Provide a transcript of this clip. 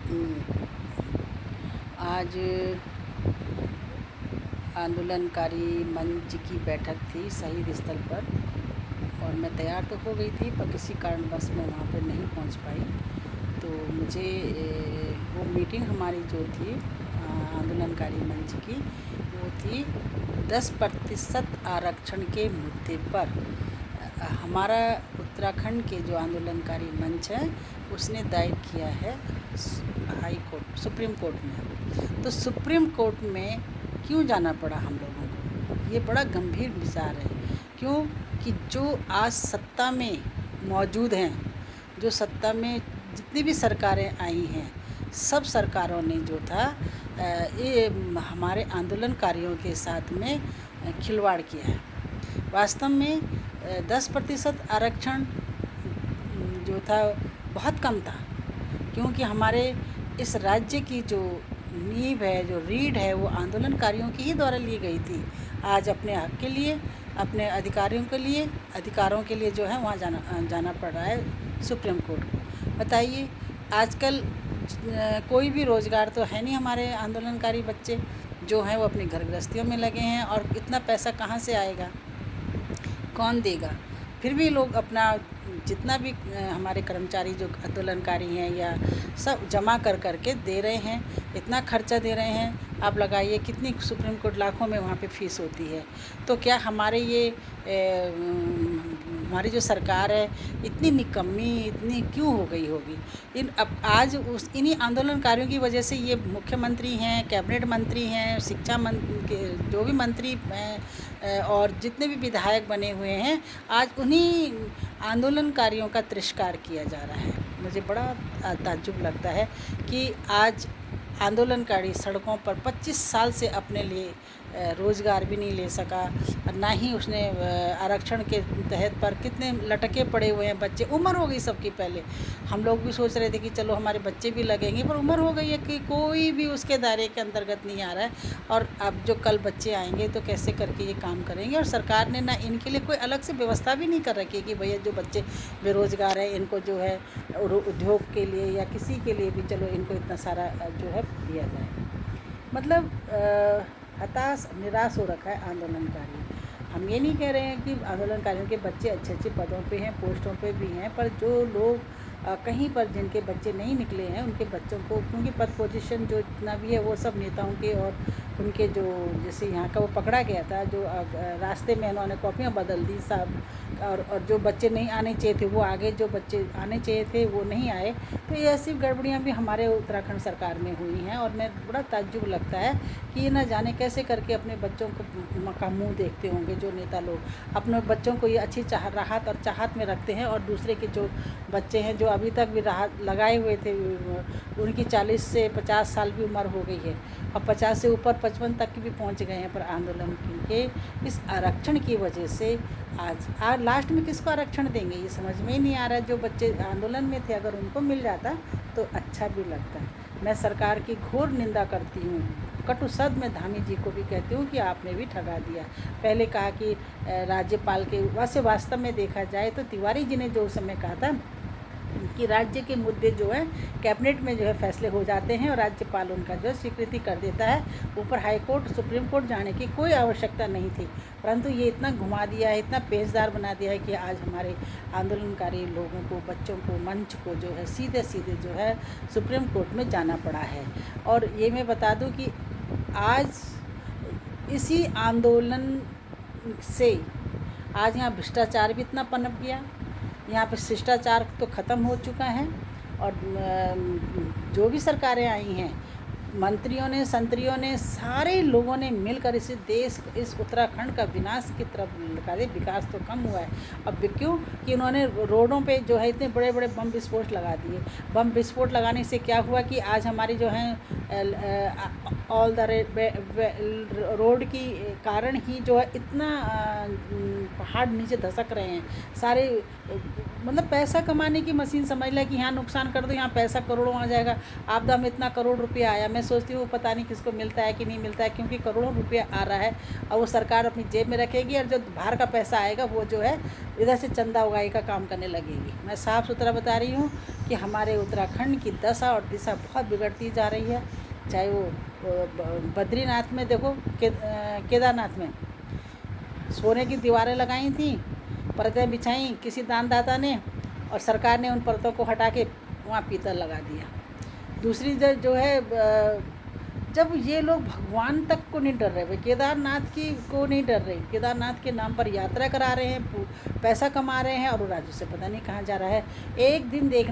हम्म, आज आंदोलनकारी मंच की बैठक थी शहीद स्थल पर, और मैं तैयार तो हो गई थी पर किसी कारणवश मैं वहाँ पर नहीं पहुँच पाई। तो मुझे वो मीटिंग हमारी जो थी आंदोलनकारी मंच की, वो थी 10% आरक्षण के मुद्दे पर। हमारा उत्तराखंड के जो आंदोलनकारी मंच है उसने दायर किया है हाई कोर्ट, सुप्रीम कोर्ट में। तो सुप्रीम कोर्ट में क्यों जाना पड़ा हम लोगों को, ये बड़ा गंभीर विचार है। क्यों कि जो आज सत्ता में मौजूद हैं, जो सत्ता में जितनी भी सरकारें आई हैं, सब सरकारों ने जो था ये हमारे आंदोलनकारियों के साथ में खिलवाड़ किया है। वास्तव में 10% आरक्षण जो था बहुत कम था, क्योंकि हमारे इस राज्य की जो नींव है, जो रीढ़ है, वो आंदोलनकारियों की ही द्वारा ली गई थी। आज अपने हक के लिए, अपने अधिकारों के लिए जो है वहाँ जाना पड़ रहा है सुप्रीम कोर्ट को। बताइए, आजकल कोई भी रोज़गार तो है नहीं। हमारे आंदोलनकारी बच्चे जो हैं वो अपनी घर गृहस्थियों में लगे हैं, और इतना पैसा कहाँ से आएगा, कौन देगा? फिर भी लोग अपना जितना भी हमारे कर्मचारी जो आंदोलनकारी हैं या सब जमा कर के दे रहे हैं, इतना खर्चा दे रहे हैं। आप लगाइए कितनी सुप्रीम कोर्ट लाखों में वहाँ पे फ़ीस होती है। तो क्या हमारे ये हमारी जो सरकार है इतनी निकम्मी, इतनी क्यों हो गई होगी? अब आज इन्हीं आंदोलनकारियों की वजह से ये मुख्यमंत्री हैं, कैबिनेट मंत्री हैं, शिक्षा मंत्री, जो भी मंत्री हैं और जितने भी विधायक बने हुए हैं, आज उन्हीं आंदोलनकारियों का तिरस्कार किया जा रहा है। मुझे बड़ा ताज्जुब लगता है कि आज आंदोलनकारी सड़कों पर 25 साल से अपने लिए रोज़गार भी नहीं ले सका, और ना ही उसने आरक्षण के तहत पर कितने लटके पड़े हुए हैं बच्चे। उम्र हो गई सबकी। पहले हम लोग भी सोच रहे थे कि चलो हमारे बच्चे भी लगेंगे, पर उम्र हो गई है कि कोई भी उसके दायरे के अंतर्गत नहीं आ रहा है। और अब जो कल बच्चे आएंगे तो कैसे करके ये काम करेंगे? और सरकार ने ना इनके लिए कोई अलग से व्यवस्था भी नहीं कर रखी है कि भैया जो बच्चे बेरोज़गार हैं इनको जो है उद्योग के लिए या किसी के लिए भी चलो इनको इतना सारा जो है दिया जाए। मतलब हताश निराश हो रखा है आंदोलनकारी। हम ये नहीं कह रहे हैं कि आंदोलनकारियों के बच्चे अच्छे अच्छे पदों पे हैं, पोस्टों पे भी हैं, पर जो लोग कहीं पर जिनके बच्चे नहीं निकले हैं उनके बच्चों को, क्योंकि पद पोजीशन जो इतना भी है वो सब नेताओं के और उनके जो, जैसे यहाँ का वो पकड़ा गया था जो रास्ते में उन्होंने कॉपियाँ बदल दी साहब, और जो बच्चे नहीं आने चाहिए थे वो आगे, जो बच्चे आने चाहिए थे वो नहीं आए। तो ये ऐसी गड़बड़ियाँ भी हमारे उत्तराखंड सरकार में हुई हैं, और मैं बड़ा ताज्जुब लगता है कि ये ना जाने कैसे करके अपने बच्चों का मुँह देखते होंगे जो नेता लोग। अपने बच्चों को ये अच्छी राहत और चाहत में रखते हैं, और दूसरे के जो बच्चे हैं जो अभी तक भी राहत लगाए हुए थे, उनकी 40 से 50 साल भी उम्र हो गई है, और 50 से ऊपर 55 तक की भी पहुंच गए हैं। पर आंदोलन के इस आरक्षण की वजह से आज लास्ट में किसको आरक्षण देंगे ये समझ में ही नहीं आ रहा है। जो बच्चे आंदोलन में थे अगर उनको मिल जाता तो अच्छा भी लगता है। मैं सरकार की घोर निंदा करती हूँ, कटु शब्द में धामी जी को भी कहती हूँ कि आपने भी ठगा दिया। पहले कहा कि राज्यपाल के वैसे वास्तव में देखा जाए तो तिवारी जी ने जो उस समय कहा था कि राज्य के मुद्दे जो है कैबिनेट में जो है फैसले हो जाते हैं और राज्यपाल उनका जो है स्वीकृति कर देता है, ऊपर हाई कोर्ट सुप्रीम कोर्ट जाने की कोई आवश्यकता नहीं थी। परंतु ये इतना घुमा दिया है, इतना पेचदार बना दिया है कि आज हमारे आंदोलनकारी लोगों को, बच्चों को, मंच को जो है सीधे सीधे जो है सुप्रीम कोर्ट में जाना पड़ा है। और ये मैं बता दूं कि आज इसी आंदोलन से आज यहाँ भ्रष्टाचार भी इतना पनप गया, यहाँ पे शिष्टाचार तो ख़त्म हो चुका है। और जो भी सरकारें आई हैं, मंत्रियों ने, संतरियों ने, सारे लोगों ने मिलकर इस देश, इस उत्तराखंड का विनाश की तरफ लगा दे। विकास तो कम हुआ है। अब क्यों कि उन्होंने रोडों पे जो है इतने बड़े बड़े बम विस्फोट लगा दिए। बम विस्फोट लगाने से क्या हुआ कि आज हमारी जो है ऑल द रोड की कारण ही जो है इतना पहाड़ नीचे धसक रहे हैं। सारे मतलब पैसा कमाने की मशीन समझ ले कि यहाँ नुकसान कर दो, यहाँ पैसा करोड़ों आ जाएगा। आपदा में इतना करोड़ रुपया आया, मैं सोचती हूँ पता नहीं किसको मिलता है कि नहीं मिलता है, क्योंकि करोड़ों रुपया आ रहा है और वो सरकार अपनी जेब में रखेगी और जो बाहर का पैसा आएगा वो जो है इधर से चंदा उगाही का काम करने लगेगी। मैं साफ़ सुथरा बता रही हूँ कि हमारे उत्तराखंड की दशा और दिशा बहुत बिगड़ती जा रही है। चाहे वो बद्रीनाथ में देखो, केदारनाथ में सोने की दीवारें लगाई थी, परतें बिछाई किसी दानदाता ने, और सरकार ने उन परतों को हटा के वहाँ पीतल लगा दिया। दूसरी जो है जब ये लोग भगवान तक को नहीं डर रहे, भाई केदारनाथ की को नहीं डर रहे, केदारनाथ के नाम पर यात्रा करा रहे हैं, पैसा कमा रहे हैं, और वो राज्य से पता नहीं कहाँ जा रहा है। एक दिन देखना